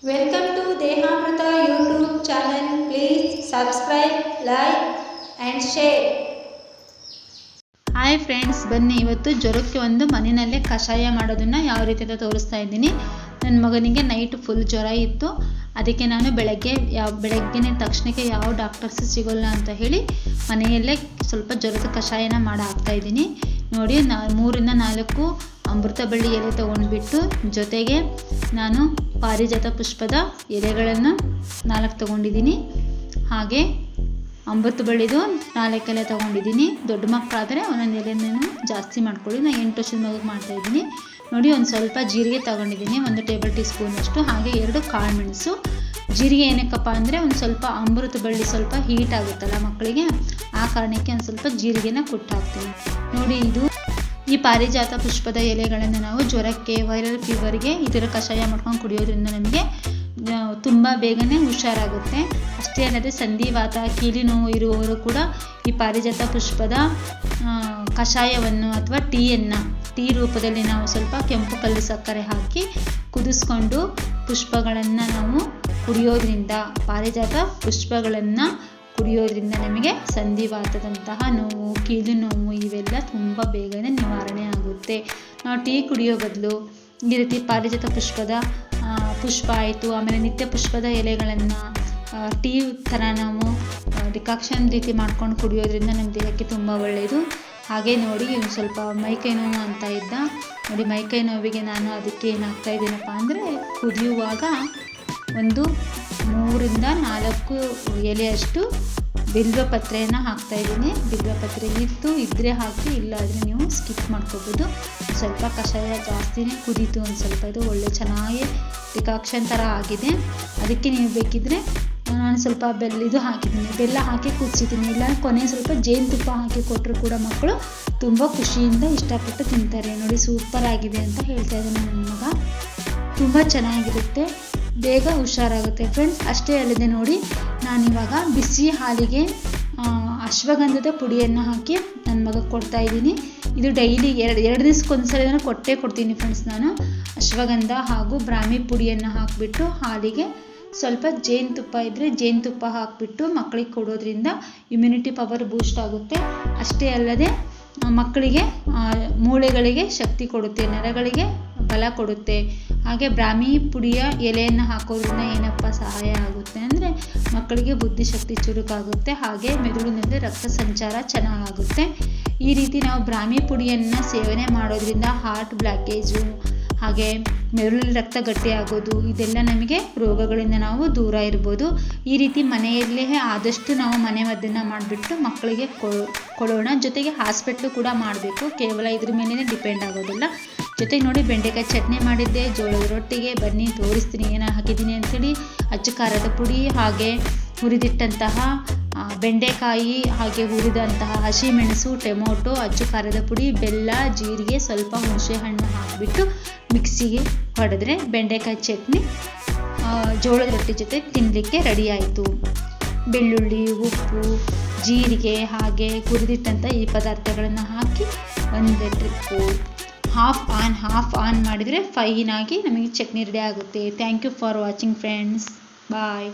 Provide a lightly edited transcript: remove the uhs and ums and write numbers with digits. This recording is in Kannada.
Welcome to Dehamrita YouTube channel. Please subscribe, like and share. Hi friends, ಬನ್ನಿ ಇವತ್ತು ಜ್ವರಕ್ಕೆ ಒಂದು ಮನೆಯಲ್ಲೇ ಕಷಾಯ ಮಾಡೋದನ್ನು ಯಾವ ರೀತಿ ಅಂತ ತೋರಿಸ್ತಾ ಇದ್ದೀನಿ. ನನ್ನ ಮಗನಿಗೆ ನೈಟ್ ಫುಲ್ ಜ್ವರ ಇತ್ತು. ಅದಕ್ಕೆ ನಾನು ಬೆಳಗ್ಗೆನೇ ತಕ್ಷಣಕ್ಕೆ ಯಾವ ಡಾಕ್ಟರ್ಸ್ ಸಿಗೋಲ್ಲ ಅಂತ ಹೇಳಿ ಮನೆಯಲ್ಲೇ ಸ್ವಲ್ಪ ಜ್ವರದ ಕಷಾಯನ ಮಾಡಿ ಹಾಕ್ತಾ ಇದ್ದೀನಿ. ನೋಡಿ, 3ರಿಂದ 4 ಅಮೃತ ಬಳ್ಳಿ ಎಲೆ ತೊಗೊಂಡ್ಬಿಟ್ಟು ಜೊತೆಗೆ ನಾನು ಪಾರಿಜಾತ ಪುಷ್ಪದ ಎಲೆಗಳನ್ನು 4 ತೊಗೊಂಡಿದ್ದೀನಿ. ಹಾಗೆ ಅಮೃತ ಬಳ್ಳಿದು 4 ಎಲೆ ತೊಗೊಂಡಿದ್ದೀನಿ. ದೊಡ್ಡ ಮಕ್ಕಳಾದರೆ ಒಂದೊಂದು ಎಲೆನೂ ಜಾಸ್ತಿ ಮಾಡ್ಕೊಳ್ಳಿ. ನಾನು 8 ವರ್ಷದ ಮಗುಗೆ ಮಾಡ್ತಾಯಿದ್ದೀನಿ. ನೋಡಿ, ಒಂದು ಸ್ವಲ್ಪ ಜೀರಿಗೆ ತೊಗೊಂಡಿದ್ದೀನಿ, 1 ಟೇಬಲ್ ಟೀ ಸ್ಪೂನಷ್ಟು. ಹಾಗೆ 2 ಕಾಳು ಮೆಣಸು. ಜೀರಿಗೆ ಏನಕ್ಕಪ್ಪ ಅಂದರೆ ಒಂದು ಸ್ವಲ್ಪ ಅಮೃತ ಬಳ್ಳಿ ಸ್ವಲ್ಪ ಹೀಟ್ ಆಗುತ್ತಲ್ಲ ಮಕ್ಕಳಿಗೆ, ಆ ಕಾರಣಕ್ಕೆ ಒಂದು ಸ್ವಲ್ಪ ಜೀರಿಗೆನ ಕುಟ್ಟು ಹಾಕ್ತೀನಿ. ನೋಡಿ, ಈ ಪಾರಿಜಾತ ಪುಷ್ಪದ ಎಲೆಗಳನ್ನು ನಾವು ಜ್ವರಕ್ಕೆ, ವೈರಲ್ ಫೀವರ್ಗೆ ಇದರ ಕಷಾಯ ಮಾಡ್ಕೊಂಡು ಕುಡಿಯೋದ್ರಿಂದ ನಮಗೆ ತುಂಬ ಬೇಗನೆ ಹುಷಾರಾಗುತ್ತೆ. ಅಷ್ಟೇ ಅಲ್ಲದೆ ಸಂಧಿವಾತ, ಕೀಲು ನೋವು ಇರುವವರು ಕೂಡ ಈ ಪಾರಿಜಾತ ಪುಷ್ಪದ ಕಷಾಯವನ್ನು ಅಥವಾ ಟೀ ರೂಪದಲ್ಲಿ ನಾವು ಸ್ವಲ್ಪ ಕೆಂಪು ಕಲ್ಲು ಸಕ್ಕರೆ ಹಾಕಿ ಕುದಿಸ್ಕೊಂಡು ಪುಷ್ಪಗಳನ್ನು ನಾವು ಕುಡಿಯೋದ್ರಿಂದ, ಪಾರಿಜಾತ ಪುಷ್ಪಗಳನ್ನು ಕುಡಿಯೋದ್ರಿಂದ ನಮಗೆ ಸಂಧಿವಾತದಂತಹ ನೋವು, ಕೀಲು ನೋವು ಇವೆಲ್ಲ ತುಂಬ ಬೇಗನೆ ನಿವಾರಣೆ ಆಗುತ್ತೆ. ನಾವು ಟೀ ಕುಡಿಯೋ ಬದಲು ಈ ರೀತಿ ಪಾರಿಜಾತ ಪುಷ್ಪದ ಪುಷ್ಪ ಆಯಿತು, ಆಮೇಲೆ ನಿತ್ಯ ಪುಷ್ಪದ ಎಲೆಗಳನ್ನು ಟೀ ಥರ ನಾವು ಡಿಕಾಕ್ಷನ್ ರೀತಿ ಮಾಡ್ಕೊಂಡು ಕುಡಿಯೋದ್ರಿಂದ ನಮ್ಮ ದೇಹಕ್ಕೆ ತುಂಬ ಒಳ್ಳೆಯದು. ಹಾಗೆ ನೋಡಿ, ಸ್ವಲ್ಪ ಮೈಕೈ ನೋವು ಅಂತ ಇದ್ದ. ನೋಡಿ, ಮೈಕೈ ನೋವಿಗೆ ನಾನು ಅದಕ್ಕೆ ಏನು ಹಾಕ್ತಾಯಿದ್ದೀನಪ್ಪ ಅಂದರೆ, ಕುದಿಯುವಾಗ ಒಂದು 3ರಿಂದ 4 ಎಲೆಯಷ್ಟು ಬಿಲ್ವಪತ್ರೆಯನ್ನು ಹಾಕ್ತಾಯಿದ್ದೀನಿ. ಬಿಲ್ವಪತ್ರೆ ಇದ್ದರೆ ಹಾಕಿ, ಇಲ್ಲಾದರೆ ನೀವು ಸ್ಕಿಪ್ ಮಾಡ್ಕೋಬೋದು. ಸ್ವಲ್ಪ ಕಷಾಯ ಜಾಸ್ತಿನೇ ಕುದೀತು, ಒಂದು ಸ್ವಲ್ಪ ಇದು ಒಳ್ಳೆ ಚೆನ್ನಾಗಿ ಡಿಕಾಕ್ಷನ್ ಥರ ಆಗಿದೆ. ಅದಕ್ಕೆ ನೀವು ಬೇಕಿದ್ದರೆ ನಾನು ಸ್ವಲ್ಪ ಬೆಲ್ಲ ಹಾಕಿ ಕುದಿಸಿದ್ದೀನಿ. ಇಲ್ಲ ಕೊನೆ ಸ್ವಲ್ಪ ಜೇನುತುಪ್ಪ ಹಾಕಿ ಕೊಟ್ಟರು ಕೂಡ ಮಕ್ಕಳು ತುಂಬ ಖುಷಿಯಿಂದ ಇಷ್ಟಪಟ್ಟು ತಿಂತಾರೆ. ನೋಡಿ, ಸೂಪರ್ ಆಗಿದೆ ಅಂತ ಹೇಳ್ತಾ ಇದ್ದಾನೆ ನನ್ನ ಮಗ. ತುಂಬ ಚೆನ್ನಾಗಿರುತ್ತೆ, ಬೇಗ ಹುಷಾರಾಗುತ್ತೆ ಫ್ರೆಂಡ್ಸ್. ಅಷ್ಟೇ ಅಲ್ಲದೆ ನೋಡಿ, ನಾನಿವಾಗ ಬಿಸಿ ಹಾಲಿಗೆ ಅಶ್ವಗಂಧದ ಪುಡಿಯನ್ನು ಹಾಕಿ ನನ್ನ ಮಗಕ್ಕೆ ಕೊಡ್ತಾಯಿದ್ದೀನಿ. ಇದು ಡೈಲಿ 2 ದಿವಸಕ್ಕೊಂದ್ಸಲ ಕೊಡ್ತೀನಿ ಫ್ರೆಂಡ್ಸ್. ನಾನು ಅಶ್ವಗಂಧ ಹಾಗೂ ಬ್ರಾಹ್ಮಿ ಪುಡಿಯನ್ನು ಹಾಕಿಬಿಟ್ಟು ಹಾಲಿಗೆ ಸ್ವಲ್ಪ ಜೇನುತುಪ್ಪ ಇದ್ದರೆ ಜೇನುತುಪ್ಪ ಹಾಕಿಬಿಟ್ಟು ಮಕ್ಕಳಿಗೆ ಕೊಡೋದ್ರಿಂದ ಇಮ್ಯುನಿಟಿ ಪವರ್ ಬೂಸ್ಟ್ ಆಗುತ್ತೆ. ಅಷ್ಟೇ ಅಲ್ಲದೆ ಮಕ್ಕಳಿಗೆ ಮೂಳೆಗಳಿಗೆ ಶಕ್ತಿ ಕೊಡುತ್ತೆ, ನರಗಳಿಗೆ ಬಲ ಕೊಡುತ್ತೆ. ಹಾಗೆ ಬ್ರಾಹ್ಮಿ ಪುಡಿಯ ಎಲೆಯನ್ನು ಹಾಕೋದ್ರಿಂದ ಏನಪ್ಪ ಸಹಾಯ ಆಗುತ್ತೆ ಅಂದರೆ ಮಕ್ಕಳಿಗೆ ಬುದ್ಧಿಶಕ್ತಿ ಚುರುಕಾಗುತ್ತೆ. ಹಾಗೆ ಮೆದುಳಿನಲ್ಲಿ ರಕ್ತ ಸಂಚಾರ ಚೆನ್ನಾಗಾಗುತ್ತೆ. ಈ ರೀತಿ ನಾವು ಬ್ರಾಹ್ಮಿ ಪುಡಿಯನ್ನು ಸೇವನೆ ಮಾಡೋದ್ರಿಂದ ಹಾರ್ಟ್ ಬ್ಲಾಕೇಜು, ಹಾಗೆ ಮೆದುಳಲ್ಲಿ ರಕ್ತ ಗಟ್ಟಿ ಆಗೋದು, ಇದೆಲ್ಲ ನಮಗೆ ರೋಗಗಳಿಂದ ನಾವು ದೂರ ಇರ್ಬೋದು. ಈ ರೀತಿ ಮನೆಯಲ್ಲೇ ಆದಷ್ಟು ನಾವು ಮನೆಮದ್ದನ್ನು ಮಾಡಿಬಿಟ್ಟು ಮಕ್ಕಳಿಗೆ ಕೊಡೋಣ. ಜೊತೆಗೆ ಹಾಸ್ಪಿಟ್ಲು ಕೂಡ ಮಾಡಬೇಕು, ಕೇವಲ ಇದ್ರ ಮೇಲೇ ಡಿಪೆಂಡ್ ಆಗೋದಿಲ್ಲ. ಜೊತೆಗೆ ನೋಡಿ, ಬೆಂಡೆಕಾಯಿ ಚಟ್ನಿ ಮಾಡಿದ್ದೆ ಜೋಳದ ರೊಟ್ಟಿಗೆ. ಬನ್ನಿ ತೋರಿಸ್ತೀನಿ ಏನು ಹಾಕಿದ್ದೀನಿ ಅಂಥೇಳಿ. ಅಚ್ಚ ಖಾರದ ಪುಡಿ, ಹಾಗೆ ಹುರಿದಿಟ್ಟಂತಹ ಬೆಂಡೆಕಾಯಿ, ಹಾಗೆ ಹುರಿದಂತಹ ಹಸಿಮೆಣಸು, ಟೊಮೊಟೊ, ಅಚ್ಚು ಖಾರದ ಪುಡಿ, ಬೆಲ್ಲ, ಜೀರಿಗೆ, ಸ್ವಲ್ಪ ಹುಣಸೆ ಹಣ್ಣು ಹಾಕಿಬಿಟ್ಟು ಮಿಕ್ಸಿಗೆ ಹೊಡೆದ್ರೆ ಬೆಂಡೆಕಾಯಿ ಚಟ್ನಿ ಜೋಳದ ರೊಟ್ಟಿ ಜೊತೆ ತಿನ್ನಲಿಕ್ಕೆ ರೆಡಿ ಆಯಿತು. ಬೆಳ್ಳುಳ್ಳಿ, ಉಪ್ಪು, ಜೀರಿಗೆ, ಹಾಗೆ ಹುರಿದಿಟ್ಟಂಥ ಈ ಪದಾರ್ಥಗಳನ್ನು ಹಾಕಿ ಒಂದು ಟ್ರಿಪ್ಪು ಹಾಫ್ ಆನ್ ಮಾಡಿದರೆ ಫೈನಾಗಿ ನಮಗೆ ಚಟ್ನಿ ರೆಡಿ ಆಗುತ್ತೆ. Thank you for watching friends. Bye.